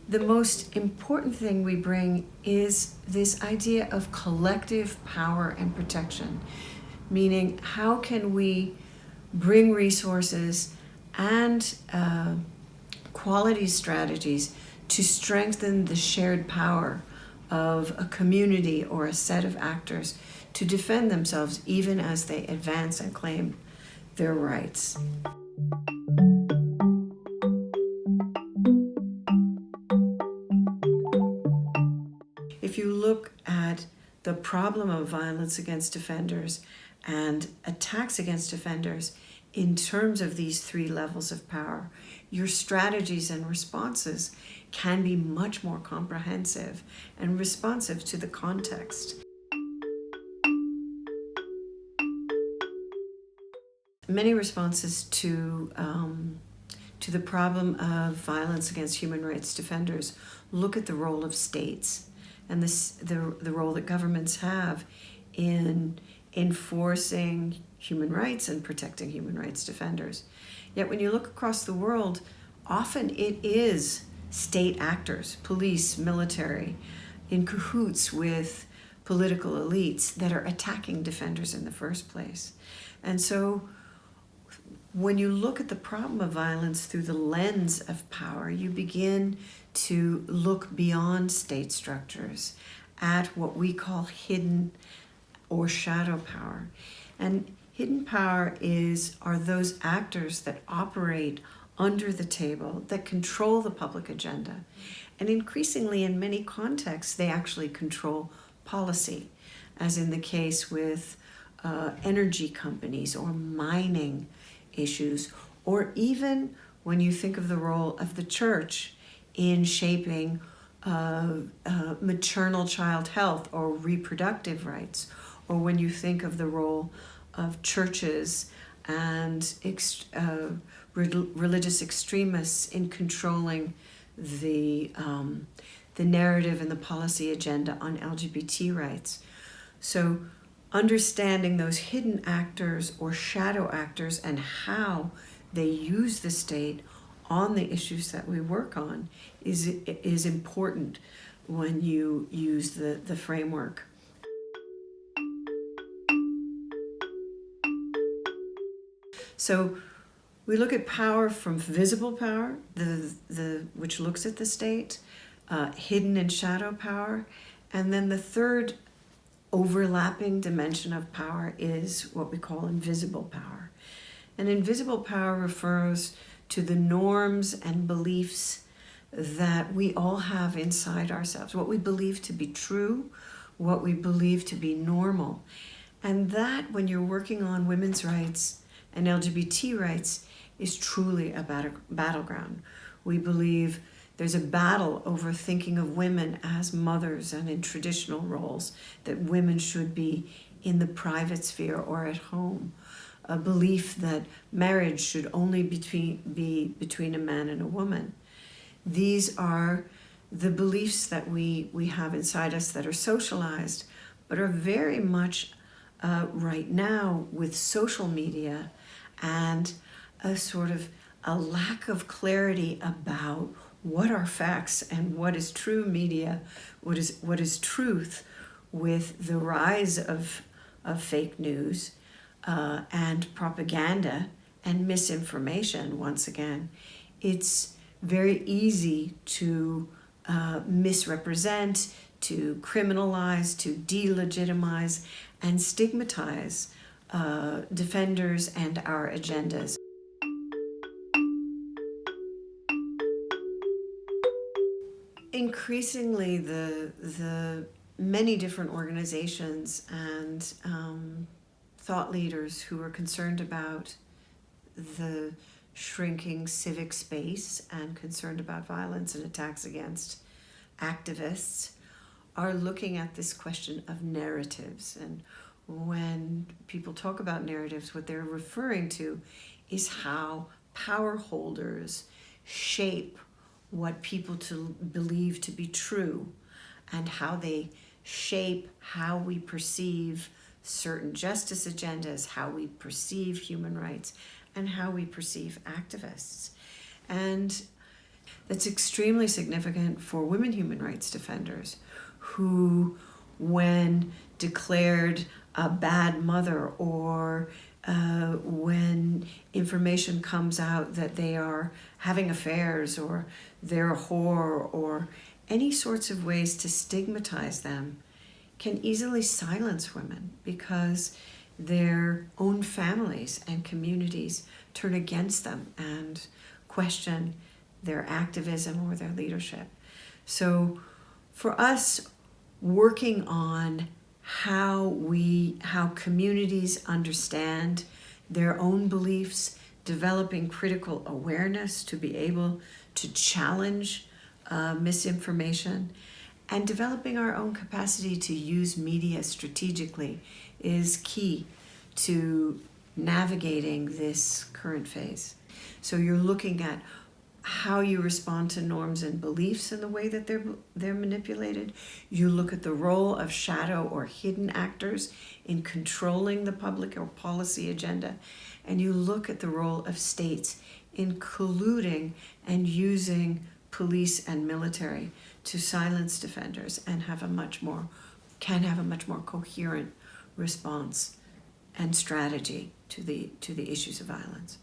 the most important thing we bring is this idea of collective power and protection, meaning how can we bring resources and quality strategies to strengthen the shared power of a community or a set of actors to defend themselves even as they advance and claim their rights. If you look at the problem of violence against defenders and attacks against defenders in terms of these three levels of power, your strategies and responses can be much more comprehensive and responsive to the context. Many responses to the problem of violence against human rights defenders look at the role of states and the role that governments have in enforcing human rights and protecting human rights defenders. Yet when you look across the world, often it is state actors, police, military, in cahoots with political elites that are attacking defenders in the first place. And so when you look at the problem of violence through the lens of power, you begin to look beyond state structures at what we call hidden or shadow power. And hidden power are those actors that operate under the table, that control the public agenda. And increasingly, in many contexts, they actually control policy, as in the case with energy companies or mining issues, or even when you think of the role of the church in shaping maternal child health or reproductive rights, or when you think of the role of churches and religious extremists in controlling the narrative and the policy agenda on LGBT rights. So understanding those hidden actors or shadow actors and how they use the state on the issues that we work on is important when you use the framework. So we look at power from visible power, which looks at the state, hidden and shadow power, and then the third overlapping dimension of power is what we call invisible power. And invisible power refers to the norms and beliefs that we all have inside ourselves, what we believe to be true, what we believe to be normal. And that, when you're working on women's rights and LGBT rights, is truly a battleground. We believe there's a battle over thinking of women as mothers and in traditional roles, that women should be in the private sphere or at home. A belief that marriage should only be between a man and a woman. These are the beliefs that we have inside us that are socialized, but are very much right now with social media and a sort of a lack of clarity about what are facts and what is true media, what is truth, with the rise of fake news and propaganda and misinformation. Once again, it's very easy to misrepresent, to criminalize, to delegitimize, and stigmatize defenders and our agendas. Increasingly, the many different organizations and thought leaders who are concerned about the shrinking civic space and concerned about violence and attacks against activists are looking at this question of narratives. And when people talk about narratives, what they're referring to is how power holders shape what people to believe to be true, and how they shape how we perceive certain justice agendas, how we perceive human rights, and how we perceive activists. And that's extremely significant for women human rights defenders who, when declared a bad mother or when information comes out that they are having affairs or they're a whore or any sorts of ways to stigmatize them, can easily silence women because their own families and communities turn against them and question their activism or their leadership. So for us, working on how communities understand their own beliefs, developing critical awareness to be able to challenge misinformation, and developing our own capacity to use media strategically is key to navigating this current phase. So you're looking at how you respond to norms and beliefs in the way that they're manipulated. You look at the role of shadow or hidden actors in controlling the public or policy agenda. And you look at the role of states in colluding and using police and military to silence defenders and have a much more coherent response and strategy to the issues of violence.